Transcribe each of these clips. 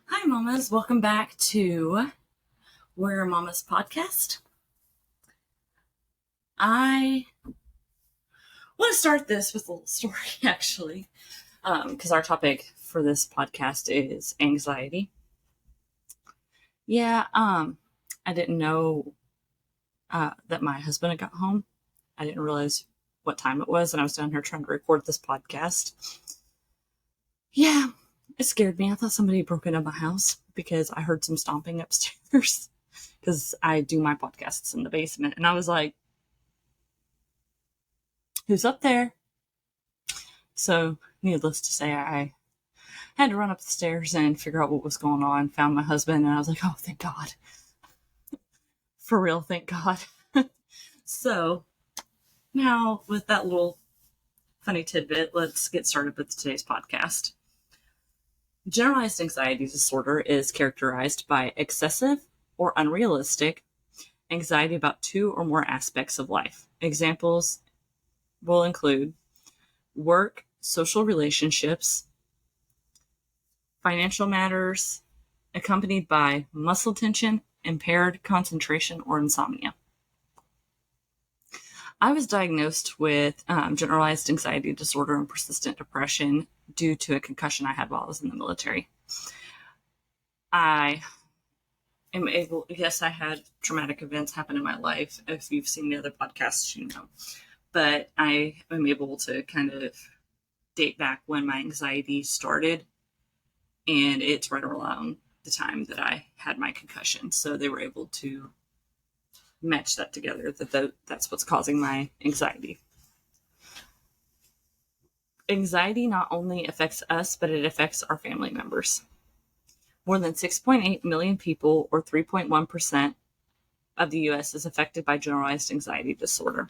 Hi, Mamas. Welcome back to Warrior Mamas podcast. I want to start this with a little story, actually, because our topic for this podcast is anxiety. I didn't know that my husband had got home. I didn't realize what time it was, and I was down here trying to record this podcast. Yeah, it scared me. I thought somebody broke into my house because I heard some stomping upstairs because I do my podcasts in the basement. And I was like, who's up there? So, needless to say, I had to run up the stairs and figure out what was going on. Found my husband, and I was like, oh, thank God. For real, thank God. So, now with that little funny tidbit, let's get started with today's podcast. Generalized anxiety disorder is characterized by excessive or unrealistic anxiety about two or more aspects of life. Examples will include work, social relationships, financial matters, accompanied by muscle tension, impaired concentration, or insomnia. I was diagnosed with generalized anxiety disorder and persistent depression due to a concussion I had while I was in the military. I had traumatic events happen in my life. If you've seen the other podcasts, you know. But I am able to kind of date back when my anxiety started, and it's right around the time that I had my concussion. So they were able to match that together, that's what's causing my anxiety. Anxiety not only affects us, but it affects our family members. More than 6.8 million people, or 3.1% of the U.S., is affected by generalized anxiety disorder.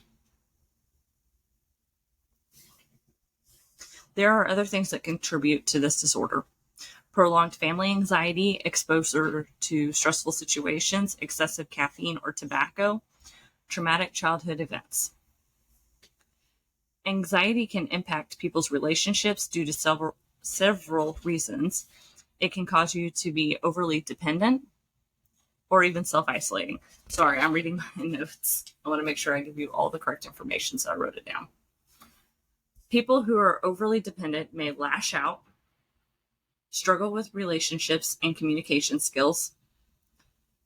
There are other things that contribute to this disorder. Prolonged family anxiety, exposure to stressful situations, excessive caffeine or tobacco, traumatic childhood events. Anxiety can impact people's relationships due to several reasons. It can cause you to be overly dependent or even self-isolating. Sorry, I'm reading my notes. I want to make sure I give you all the correct information, so I wrote it down. People who are overly dependent may lash out, struggle with relationships and communication skills.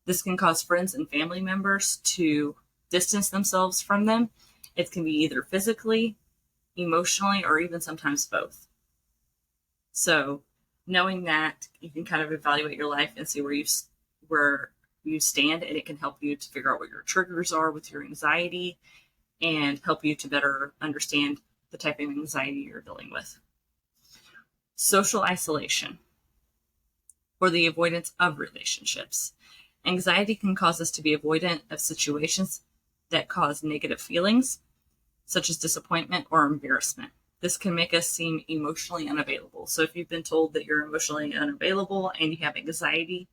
This can cause friends and family members to distance themselves from them. It can be either physically, emotionally, or even sometimes both. So knowing that, you can kind of evaluate your life and see where you stand, and it can help you to figure out what your triggers are with your anxiety and help you to better understand the type of anxiety you're dealing with. Social isolation, or the avoidance of relationships. Anxiety can cause us to be avoidant of situations that cause negative feelings, such as disappointment or embarrassment. This can make us seem emotionally unavailable. So if you've been told that you're emotionally unavailable and you have anxiety,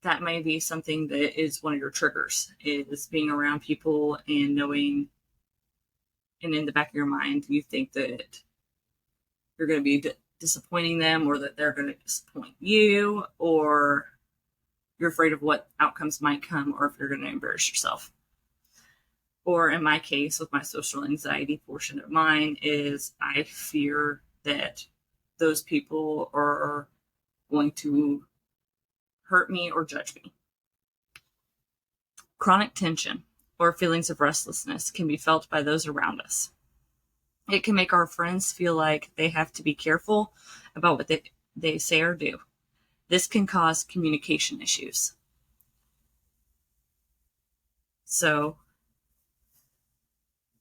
that may be something that is one of your triggers, is being around people and knowing, and in the back of your mind, you think that you're going to be disappointing them, or that they're going to disappoint you, or you're afraid of what outcomes might come, or if you're going to embarrass yourself. Or in my case, with my social anxiety portion of mine, is I fear that those people are going to hurt me or judge me. Chronic tension, or feelings of restlessness, can be felt by those around us. It can make our friends feel like they have to be careful about what they say or do. This can cause communication issues. So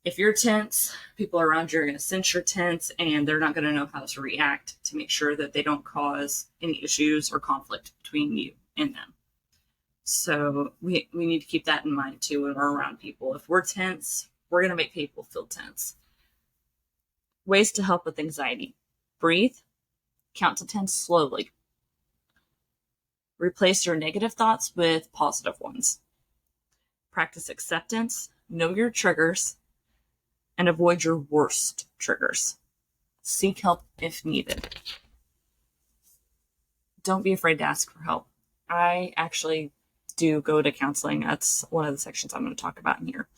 if you're tense, people around you are going to sense you're tense, and they're not going to know how to react to make sure that they don't cause any issues or conflict between you and them. So we need to keep that in mind too when we're around people. If we're tense, we're going to make people feel tense. Ways to help with anxiety. Breathe. Count to 10 slowly. Replace your negative thoughts with positive ones. Practice acceptance. Know your triggers. And avoid your worst triggers. Seek help if needed. don't be afraid to ask for help. I actually do go to counseling. That's one of the sections I'm going to talk about in here.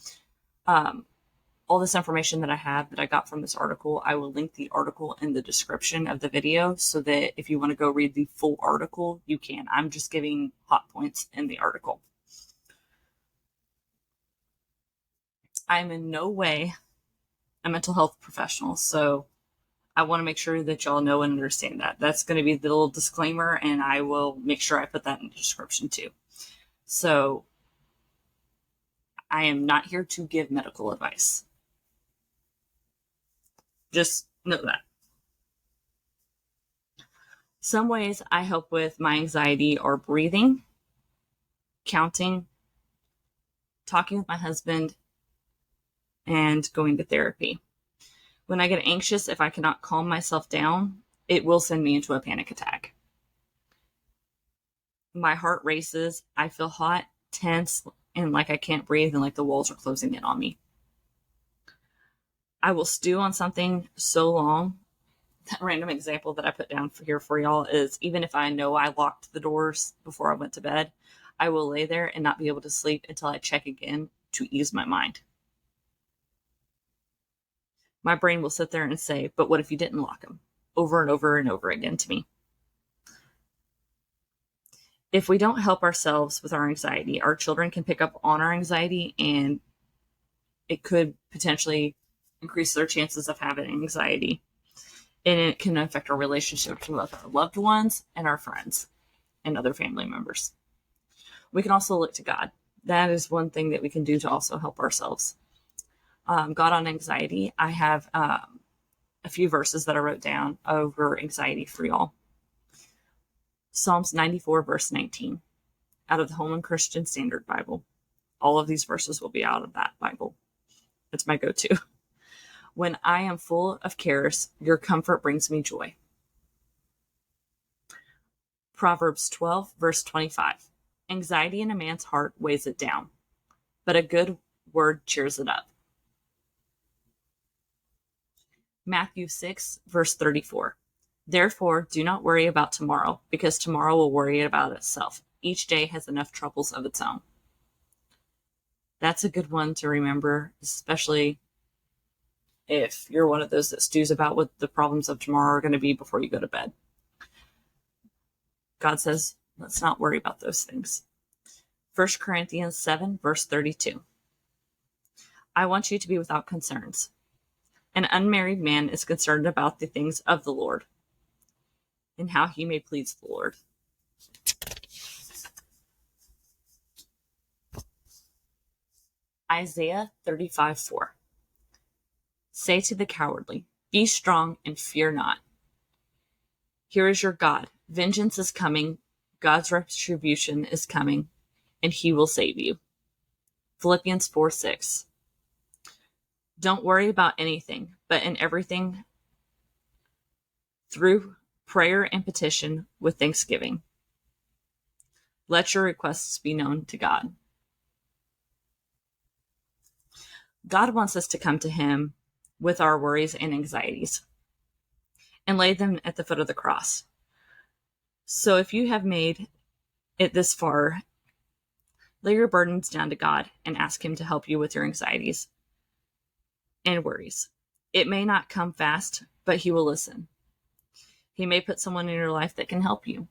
All this information that I have that I got from this article, I will link the article in the description of the video so that if you want to go read the full article, you can. I'm just giving hot points in the article. I'm in no way a mental health professional, so I want to make sure that y'all know and understand that. That's going to be the little disclaimer, and I will make sure I put that in the description too. So I am not here to give medical advice. Just know that. Some ways I help with my anxiety are breathing, counting, talking with my husband, and going to therapy. When I get anxious, if I cannot calm myself down, it will send me into a panic attack. My heart races, I feel hot, tense, and like I can't breathe and like the walls are closing in on me. I will stew on something so long. That random example that I put down here for y'all is even if I know I locked the doors before I went to bed, I will lay there and not be able to sleep until I check again to ease my mind. My brain will sit there and say, but what if you didn't lock them? Over and over and over again to me. If we don't help ourselves with our anxiety, our children can pick up on our anxiety and it could potentially increase their chances of having anxiety. And it can affect our relationships with our loved ones and our friends and other family members. We can also look to God. That is one thing that we can do to also help ourselves. God on anxiety. I have a few verses that I wrote down over anxiety for y'all. Psalms 94, verse 19, out of the Holman Christian Standard Bible. All of these verses will be out of that Bible. It's my go-to. When I am full of cares, your comfort brings me joy. Proverbs 12, verse 25. Anxiety in a man's heart weighs it down, but a good word cheers it up. Matthew 6, verse 34. Therefore, do not worry about tomorrow, because tomorrow will worry about itself. Each day has enough troubles of its own. That's a good one to remember, especially if you're one of those that stews about what the problems of tomorrow are going to be before you go to bed. God says, let's not worry about those things. 1 Corinthians 7, verse 32. I want you to be without concerns. An unmarried man is concerned about the things of the Lord and how he may please the Lord. Isaiah 35, 4. Say to the cowardly, be strong and fear not. Here is your God. Vengeance is coming. God's retribution is coming, and he will save you. Philippians 4, 6. Don't worry about anything, but in everything, through prayer and petition with thanksgiving, let your requests be known to God. God wants us to come to him with our worries and anxieties and lay them at the foot of the cross. So if you have made it this far, lay your burdens down to God and ask him to help you with your anxieties and worries. It may not come fast, but he will listen. He may put someone in your life that can help you.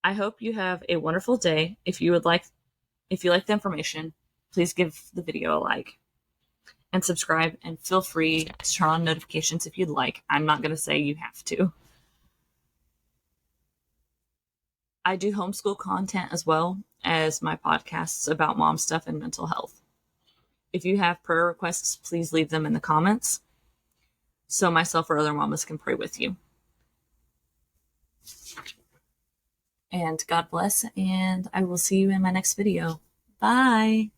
I hope you have a wonderful day. If you like the information, please give the video a like and subscribe, and feel free to turn on notifications if you'd like. I'm not going to say you have to. I do homeschool content as well as my podcasts about mom stuff and mental health. If you have prayer requests, please leave them in the comments so myself or other mamas can pray with you. And God bless, and I will see you in my next video. Bye.